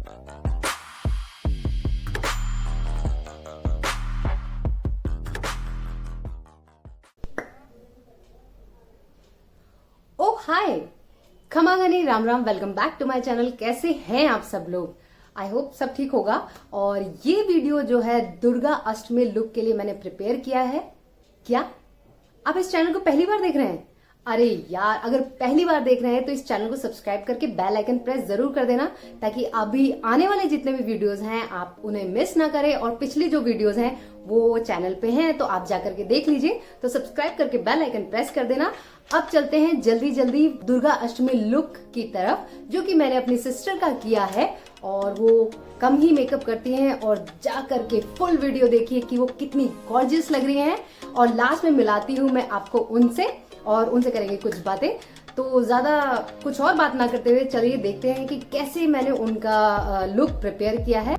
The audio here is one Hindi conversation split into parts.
ओ हाय, खमागनी राम राम। Welcome back to my channel. कैसे हैं आप सब लोग? आई होप सब ठीक होगा। और ये वीडियो जो है दुर्गा अष्टमी लुक के लिए मैंने प्रिपेयर किया है। क्या आप इस चैनल को पहली बार देख रहे हैं? अरे यार, अगर पहली बार देख रहे हैं तो इस चैनल को सब्सक्राइब करके बेल आइकन प्रेस जरूर कर देना, ताकि अभी आने वाले जितने भी वीडियोस हैं आप उन्हें मिस ना करें। और पिछली जो वीडियोस हैं वो चैनल पे हैं, तो आप जाकर के देख लीजिए। तो सब्सक्राइब करके बेल आइकन प्रेस कर देना। अब चलते हैं जल्दी जल्दी दुर्गा अष्टमी लुक की तरफ, जो कि मैंने अपनी सिस्टर का किया है। और वो कम ही मेकअप करती हैं, और जा करके फुल वीडियो देखिए कि वो कितनी गॉर्जियस लग रही हैं। और लास्ट में मिलाती हूँ मैं आपको उनसे, और उनसे करेंगे कुछ बातें। तो ज्यादा कुछ और बात ना करते हुए चलिए देखते हैं कि कैसे मैंने उनका लुक प्रिपेयर किया है।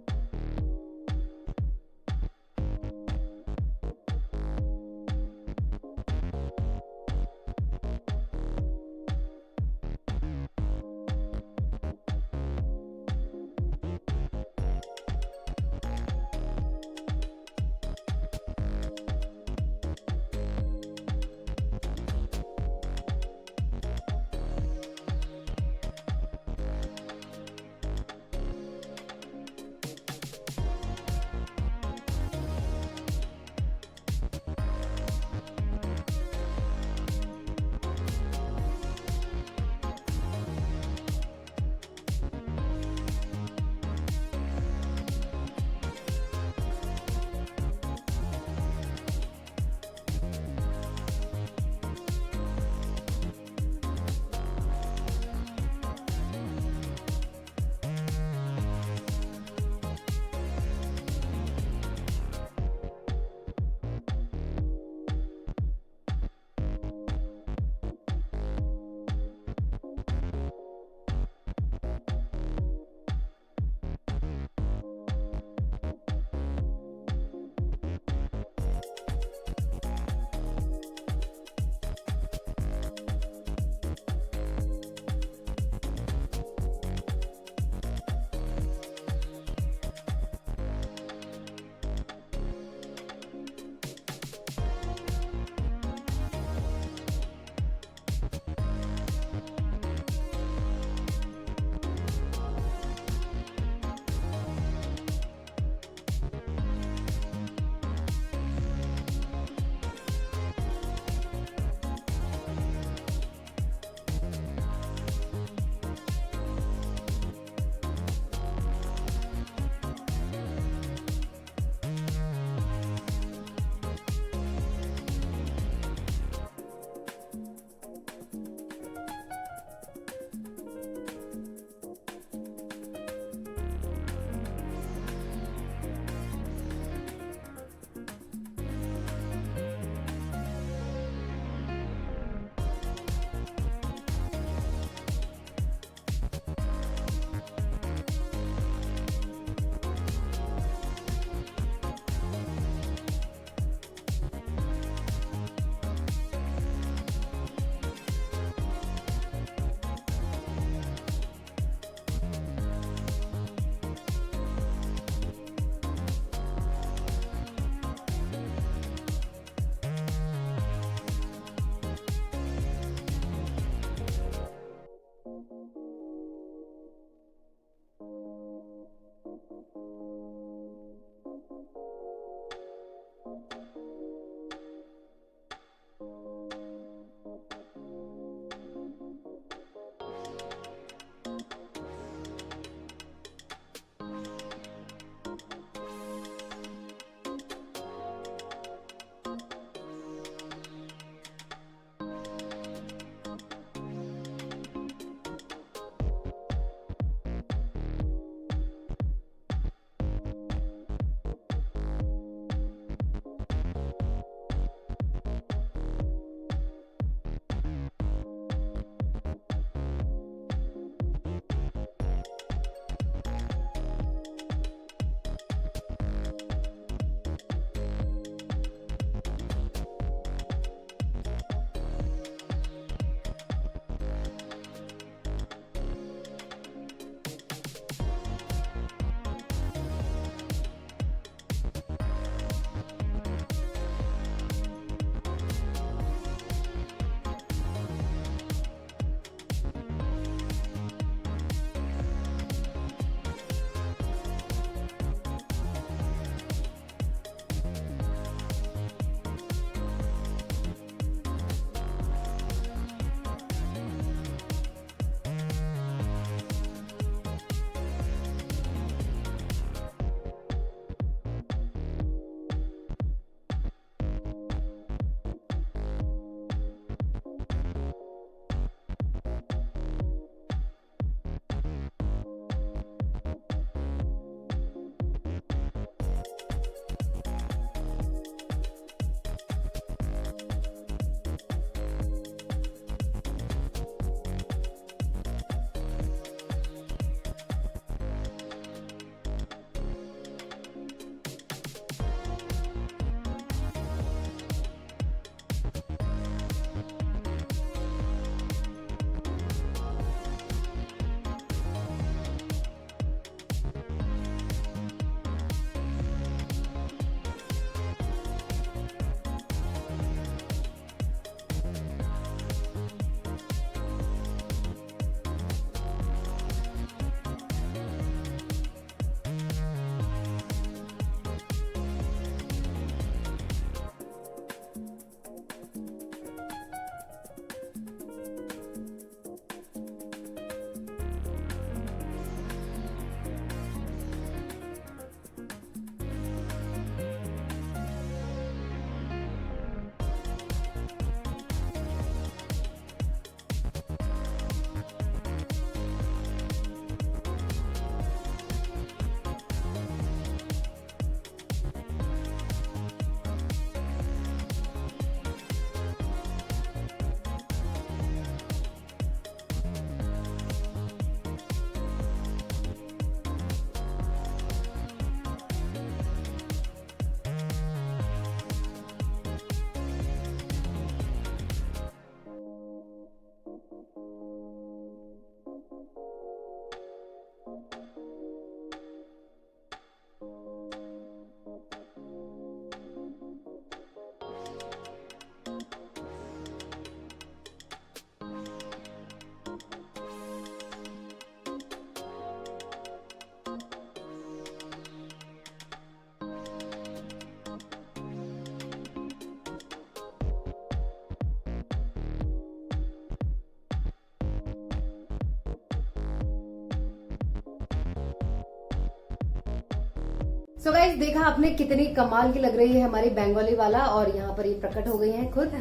सो गाइस देखा आपने कितनी कमाल की लग रही है हमारी बंगाली वाला, और यहाँ पर ये प्रकट हो गई हैं खुद।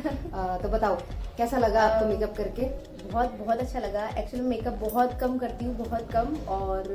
तो बताओ कैसा लगा आपको मेकअप करके? बहुत बहुत अच्छा लगा। एक्चुअली मेकअप बहुत कम करती हूँ, बहुत कम, और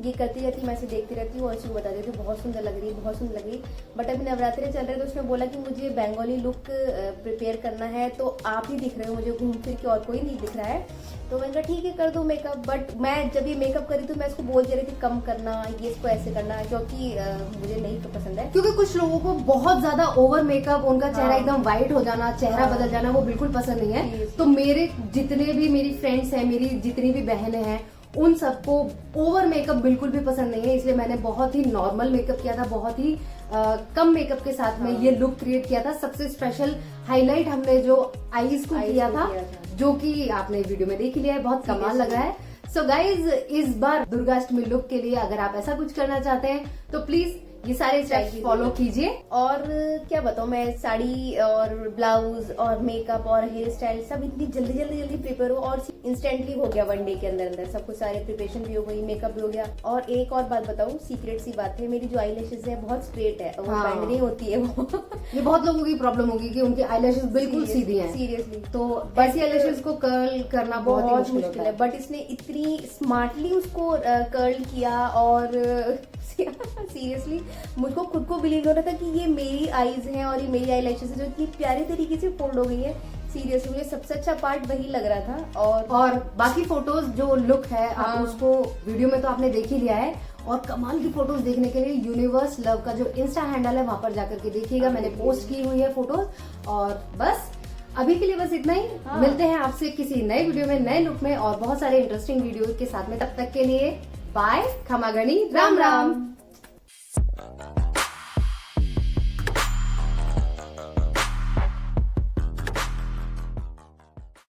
ये करती रहती हूँ, मैं ऐसे देखती रहती हूँ और उसको बता देती हूँ बहुत सुंदर लग रही है, बहुत सुंदर लग रही है। बट अभी नवरात्रि चल रहे तो उसने बोला कि मुझे बंगाली लुक प्रिपेयर करना है, तो आप ही दिख रहे हो मुझे घूम फिर के, और कोई नहीं दिख रहा है। तो मैंने कहा ठीक है कर दो मेकअप। बट मैं जब ये मेकअप करी तो मैं इसको बोलती रही थी कम करना, ये इसको ऐसे करना, क्योंकि मुझे नहीं तो पसंद है। क्योंकि कुछ लोगों को बहुत ज्यादा ओवर मेकअप, उनका चेहरा एकदम व्हाइट हो जाना, चेहरा बदल जाना, वो बिल्कुल पसंद नहीं है। तो मेरे जितने भी मेरी फ्रेंड्स हैं, मेरी जितनी भी बहनें हैं, उन सबको ओवर मेकअप बिल्कुल भी पसंद नहीं है। इसलिए मैंने बहुत ही नॉर्मल मेकअप किया था, बहुत ही कम मेकअप के साथ में ये लुक क्रिएट किया था। सबसे स्पेशल हाईलाइट हमने जो आईज को किया था, जो कि आपने वीडियो में देख लिया है, बहुत कमाल लगा है। सो गाइज इस बार दुर्गाष्टमी लुक के लिए अगर आप ऐसा कुछ करना चाहते हैं तो प्लीज ये सारे स्टेप्स फॉलो कीजिए। और क्या बताऊँ मैं, साड़ी और ब्लाउज और मेकअप और हेयर स्टाइल सब इतनी जल्दी जल्दी जल्दी प्रिपेयर हो, और इंस्टेंटली हो गया 1 डे के अंदर अंदर सब कुछ। सारे प्रिपरेशन भी हो गई, मेकअप भी हो गया। और एक और बात बताऊँ, सीक्रेट सी बात है, मेरी जो आई लैशेज है बहुत स्ट्रेट है, वो बैंड नहीं होती है वो। ये बहुत लोगों की प्रॉब्लम होगी कि उनकी आई लैशेज बिल्कुल सीधी हैं। सीरियसली। तो ऐसी आई लैशेज को कर्ल करना बहुत मुश्किल है। बट इसने इतनी स्मार्टली उसको कर्ल किया, और सीरियसली मुझको खुद को बिलीव हो रहा था कि ये मेरी आईज हैं और ये मेरी आई लैशेज जो इतनी प्यारे तरीके से फोल्ड हो गई है। सीरियसली मुझे सबसे अच्छा पार्ट वही लग रहा था। और बाकी फोटोज जो लुक है आप उसको वीडियो में तो आपने देख ही लिया है, और कमाल की फोटोज देखने के लिए यूनिवर्स लव का जो इंस्टा हैंडल है वहां पर जाकर के देखिएगा, मैंने पोस्ट की हुई है फोटोज। और बस अभी के लिए बस इतना ही। मिलते हैं आपसे किसी नए वीडियो में, नए लुक में, और बहुत सारे इंटरेस्टिंग वीडियो के साथ में। तब तक के लिए बाय, खमागणी, राम राम।